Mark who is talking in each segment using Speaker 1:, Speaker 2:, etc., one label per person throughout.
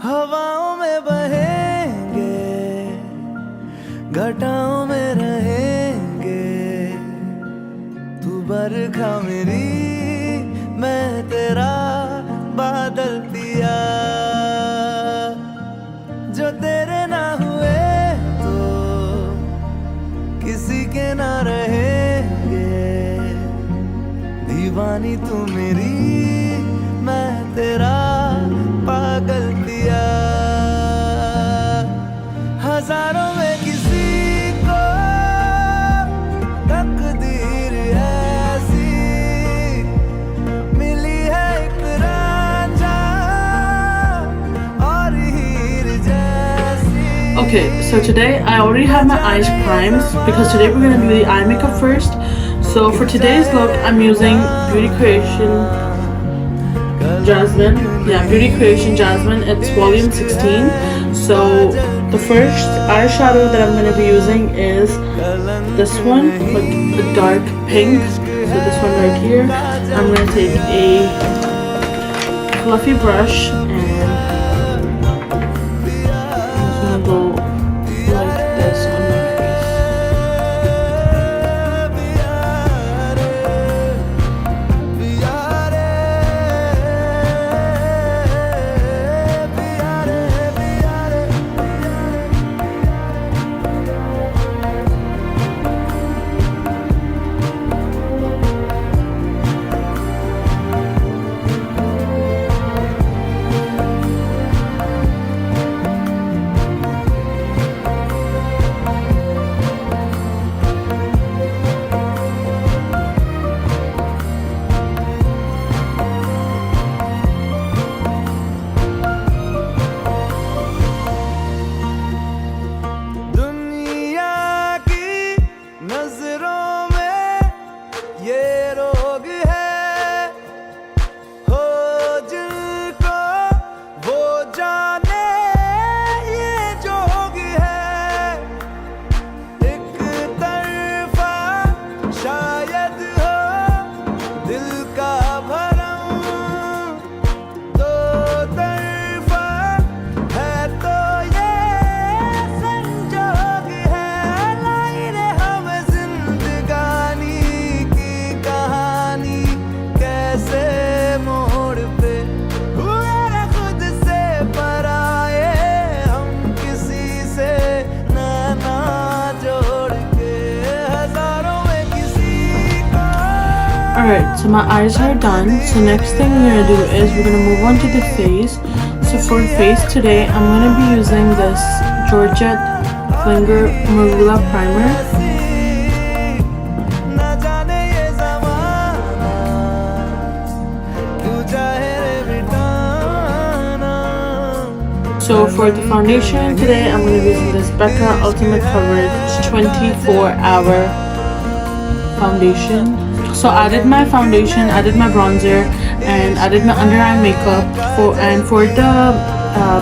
Speaker 1: हवाओं में बहेंगे, घटाओं में रहेंगे, तू बरखा मेरी, मैं तेरा बादल पिया। जो तेरे ना हुए तो किसी के ना रहेंगे, दीवानी तू मेरी, मैं तेरा पागल पिया। हजारों में किसी को तकदीर ऐसी मिली है, एक रांझा और हीर जैसी।
Speaker 2: Okay, so today I already have my eyes primed because today we're going to do the eye makeup first. So for today's look, I'm using Beauty Creation Jasmine. Yeah, Beauty Creation Jasmine. It's volume 16. So the first eyeshadow that I'm going to be using is this one, like the dark pink. So this one right here. I'm going to take a fluffy brush and I'm just going to go like this on my face. Alright, so my eyes are done. So next thing we're going to do is we're going to move on to the face. So for face today, I'm going to be using this Georgette Finger Marula Primer. So for the foundation today, I'm going to be using this Becca Ultimate Coverage 24-hour foundation. So I did my foundation, I did my bronzer, and I did my under eye makeup. For the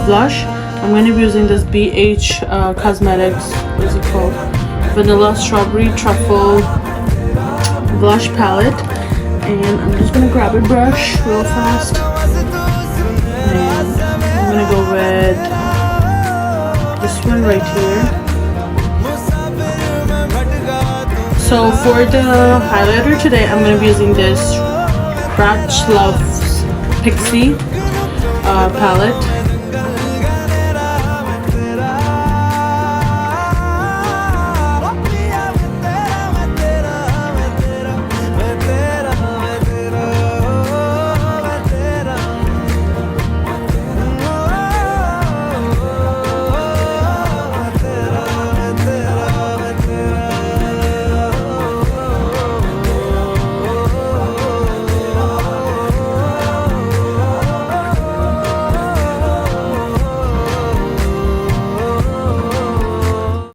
Speaker 2: blush, I'm going to be using this BH Cosmetics, what is it called? Vanilla Strawberry Truffle Blush Palette. And I'm just going to grab a brush real fast. And I'm going to go with this one right here. So for the highlighter today, I'm going to be using this Bratch Love's Pixie palette.